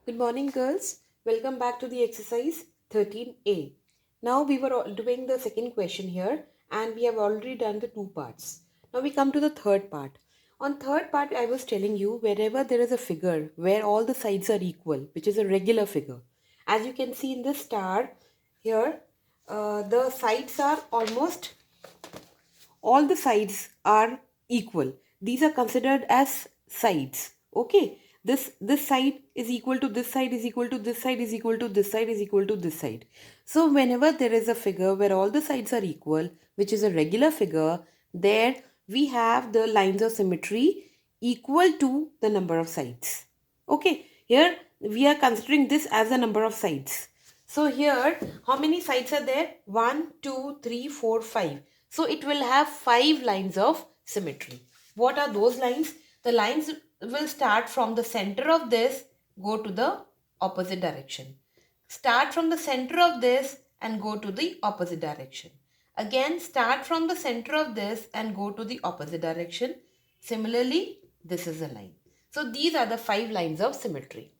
Good morning, girls. Welcome back to the exercise 13A. Now we were doing the second question here and we have already done the two parts. Now we come to the third part. On third part, I was telling you wherever there is a figure where all the sides are equal, which is a regular figure. As you can see in this star here, the sides are almost all the sides are equal. These are considered as sides. Okay, this side is equal to this side is equal to this side is equal to this side is equal to this side. So whenever there is a figure where all the sides are equal, which is a regular figure, there we have the lines of symmetry equal to the number of sides. Okay, here we are considering this as the number of sides. So here, how many sides are there? 1, 2, 3, 4, 5. So it will have 5 lines of symmetry. What are those lines? The lines will start from the center of this, go to the opposite direction. Start from the center of this and go to the opposite direction. Again, start from the center of this and go to the opposite direction. Similarly, this is a line. So these are the 5 lines of symmetry.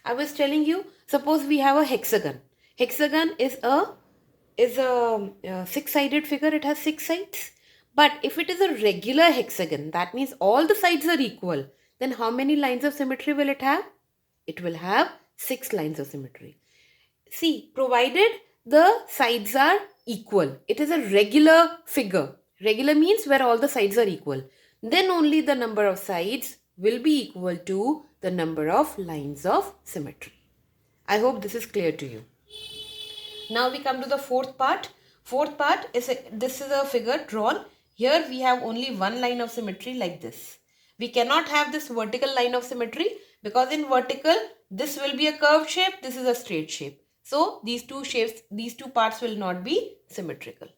I was telling you, suppose we have a hexagon. Hexagon is a six-sided figure. It has 6 sides. But if it is a regular hexagon, that means all the sides are equal. Then how many lines of symmetry will it have? It will have 6 lines of symmetry. See, provided the sides are equal, it is a regular figure. Regular means where all the sides are equal. Then only the number of sides will be equal to the number of lines of symmetry. I hope this is clear to you. Now we come to the fourth part. Fourth part is this is a figure drawn. Here we have only one line of symmetry like this. We cannot have this vertical line of symmetry because in vertical this will be a curved shape, this is a straight shape. So these two shapes, these two parts will not be symmetrical.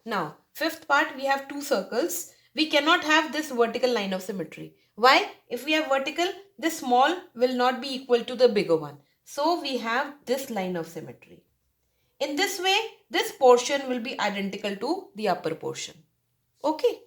Now, fifth part, we have two circles. We cannot have this vertical line of symmetry. Why? If we have vertical, this small will not be equal to the bigger one. So we have this line of symmetry. In this way, this portion will be identical to the upper portion. Okay.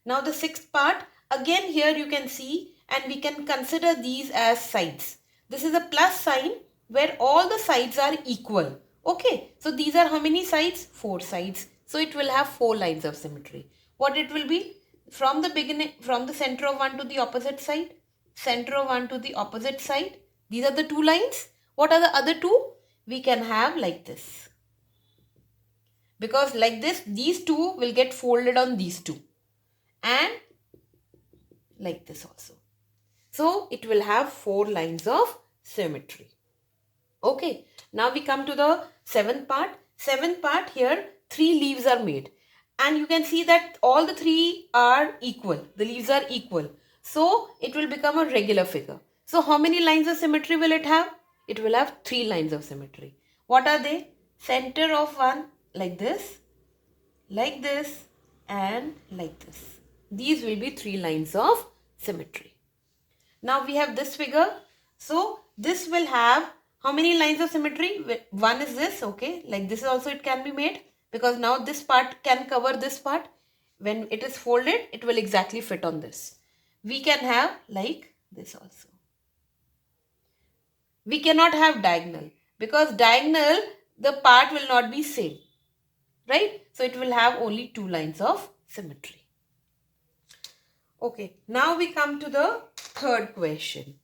Now the sixth part, again here you can see and we can consider these as sides. This is a plus sign where all the sides are equal. Okay. So these are how many sides? 4 sides. So it will have 4 lines of symmetry. What it will be? From the beginning, from the center of one to the opposite side. Center of one to the opposite side. These are the 2 lines. What are the other 2? We can have like this. Because like this, these 2 will get folded on these 2. And like this also. So it will have 4 lines of symmetry. Okay. Now we come to the seventh part. Seventh part, here 3 leaves are made. And you can see that all the 3 are equal. The leaves are equal. So it will become a regular figure. So how many lines of symmetry will it have? It will have 3 lines of symmetry. What are they? Center of one like this, and like this. These will be 3 lines of symmetry. Now we have this figure. So this will have how many lines of symmetry? One is this, okay. Like this also it can be made because now this part can cover this part. When it is folded, it will exactly fit on this. We can have like this also. We cannot have diagonal because diagonal, the part will not be same. Right? So it will have only 2 lines of symmetry. Okay, now we come to the third question.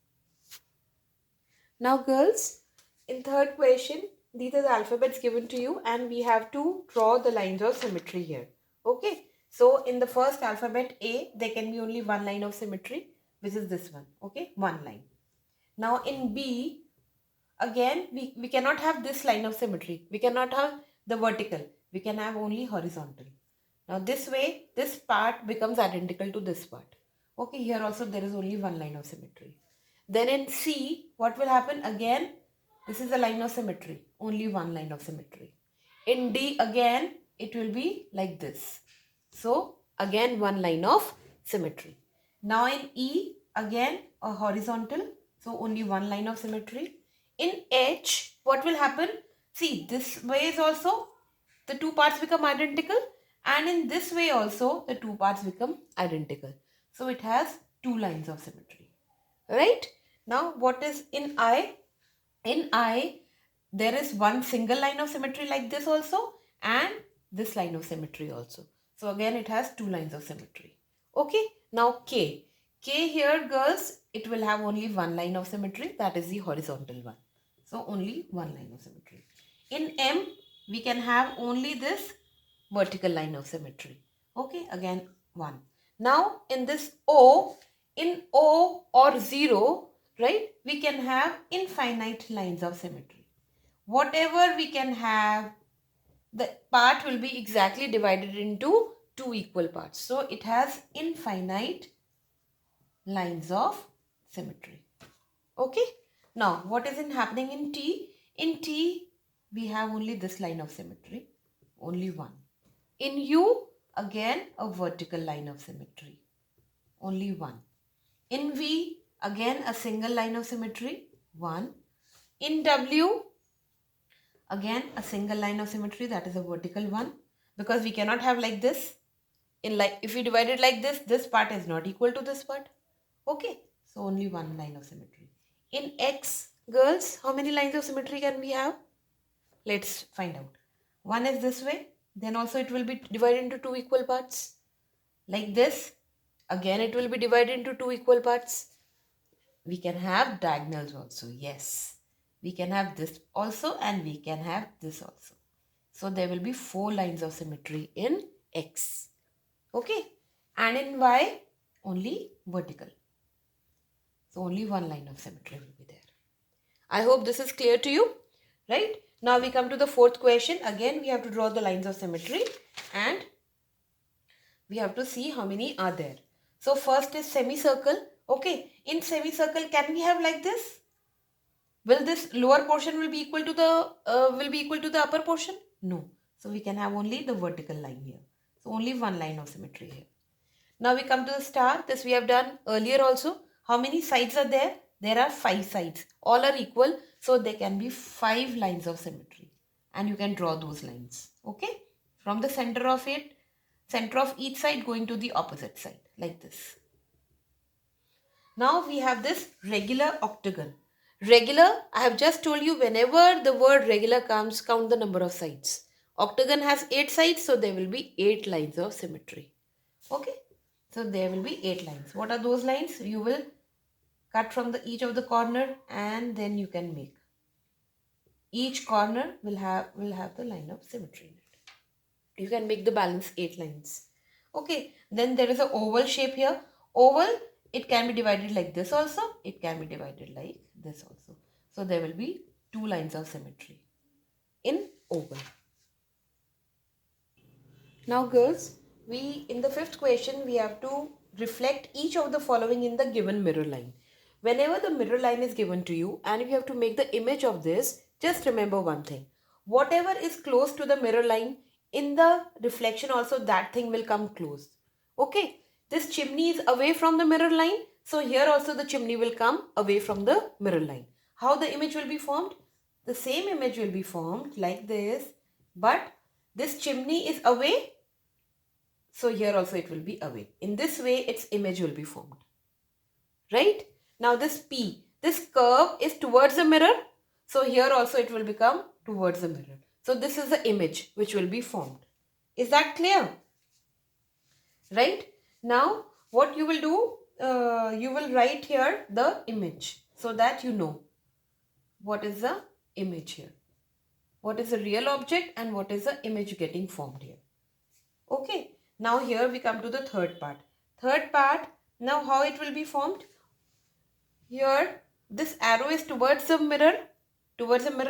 Now girls, in third question, these are the alphabets given to you and we have to draw the lines of symmetry here. Okay, so in the first alphabet A, there can be only 1 line of symmetry, which is this one. Okay, 1 line. Now in B, again, we cannot have this line of symmetry. We cannot have the vertical. We can have only horizontal. Now this way, this part becomes identical to this part. Okay, here also there is only 1 line of symmetry. Then in C, what will happen? Again, this is a line of symmetry. Only 1 line of symmetry. In D, again, it will be like this. So, again 1 line of symmetry. Now in E, again a horizontal. So, only 1 line of symmetry. In H, what will happen? See, this way is also the 2 parts become identical and in this way also the 2 parts become identical. So it has 2 lines of symmetry. Right? Now what is in I? In I, there is one single line of symmetry like this also, and this line of symmetry also. So again it has two lines of symmetry. Okay, now K. K here, girls, it will have only one line of symmetry, that is the horizontal one. So only one line of symmetry. In M, we can have only this vertical line of symmetry. Okay, again one. Now in this O, in O or 0, right, we can have infinite lines of symmetry. Whatever we can have, the part will be exactly divided into two equal parts. So it has infinite lines of symmetry. Okay. Now what is happening in T? In T, we have only this line of symmetry. Only one. In U, again a vertical line of symmetry. Only one. In V, again a single line of symmetry. One. In W, again a single line of symmetry, that is a vertical one, because we cannot have like this. In like, if we divide it like this part is not equal to this part. Okay, so only one line of symmetry. In X, girls, how many lines of symmetry can we have? Let's find out. One is this way, then also it will be divided into two equal parts. Like this, again it will be divided into two equal parts. We can have diagonals also, yes. We can have this also and we can have this also. So there will be four lines of symmetry in X. Okay. And in Y, only vertical. So only one line of symmetry will be there. I hope this is clear to you. Right. Now we come to the fourth question. Again, we have to draw the lines of symmetry and we have to see how many are there. So first is semicircle. Okay. In semicircle, can we have like this? Will this lower portion will be equal to the upper portion? No. So we can have only the vertical line here. So only one line of symmetry here. Now we come to the star. This we have done earlier also. How many sides are there? There are 5 sides. All are equal. So there can be 5 lines of symmetry. And you can draw those lines. Okay. From the center of it, center of each side going to the opposite side. Like this. Now we have this regular octagon. Regular, I have just told you, whenever the word regular comes, count the number of sides. Octagon has 8 sides, so there will be 8 lines of symmetry. Okay, so there will be 8 lines. What are those lines? You will cut from each of the corner and then you can make. Each corner will have the line of symmetry in it. You can make the balance 8 lines. Okay, then there is an oval shape here. Oval, it can be divided like this also. It can be divided like this also. So there will be 2 lines of symmetry in oval. Now girls, in the fifth question, we have to reflect each of the following in the given mirror line. Whenever the mirror line is given to you and if you have to make the image of this, just remember one thing. Whatever is close to the mirror line, in the reflection also that thing will come close. Okay, this chimney is away from the mirror line. So here also the chimney will come away from the mirror line. How the image will be formed? The same image will be formed like this, but this chimney is away. So here also it will be away. In this way, its image will be formed. Right? Now this P, this curve is towards the mirror. So here also it will become towards the mirror. So this is the image which will be formed. Is that clear? Right? Now what you will do, you will write here the image so that you know what is the image here. What is the real object and what is the image getting formed here. Okay. Now here we come to the third part. Third part, now how it will be formed? Here this arrow is towards the mirror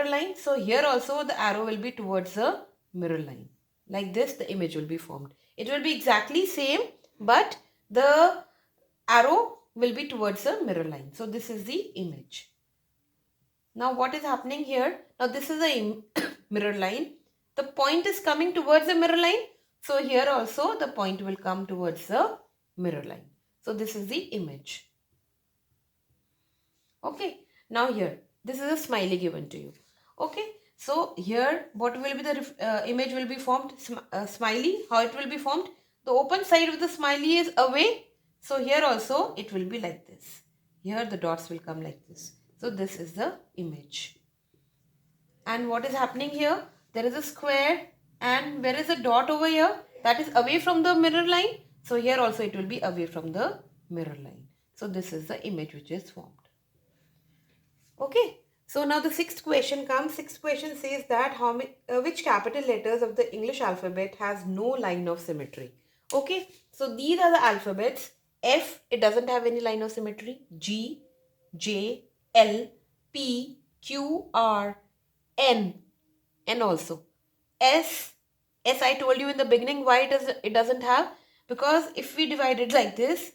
line. So here also the arrow will be towards the mirror line. Like this the image will be formed. It will be exactly same, but the arrow will be towards the mirror line. So this is the image. Now what is happening here? Now this is the mirror line. The point is coming towards the mirror line. So here also the point will come towards the mirror line. So this is the image. Okay. Now here, this is a smiley given to you. Okay. So here what will be the image will be formed? Smiley. How it will be formed? The open side of the smiley is away. So here also it will be like this. Here the dots will come like this. So this is the image. And what is happening here? There is a square, and where is the dot over here? That is away from the mirror line. So here also it will be away from the mirror line. So this is the image which is formed. Okay. So now the sixth question comes. Sixth question says that which capital letters of the English alphabet has no line of symmetry? Okay. So these are the alphabets. F, it doesn't have any line of symmetry. G, J, L, P, Q, R, N, and also S. S, I told you in the beginning why it doesn't have, because if we divide it like this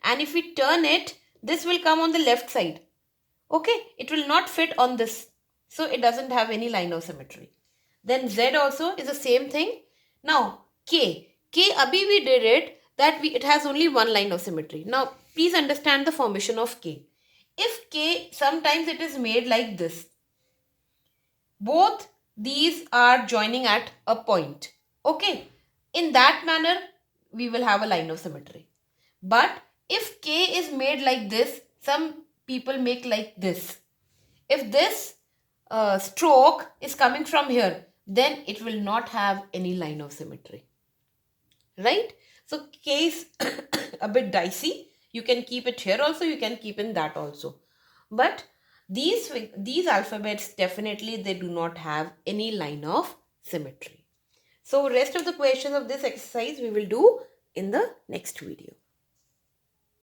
and if we turn it, this will come on the left side. Okay, it will not fit on this, so it doesn't have any line of symmetry. Then Z also is the same thing. Now K, abhi we did it that it has only one line of symmetry. Now please understand the formation of K. If K, sometimes it is made like this. Both these are joining at a point. Okay, in that manner we will have a line of symmetry. But if K is made like this, some people make like this. If this stroke is coming from here, then it will not have any line of symmetry. Right? So K is a bit dicey. You can keep it here also, you can keep in that also. But these alphabets, definitely they do not have any line of symmetry. So rest of the questions of this exercise we will do in the next video.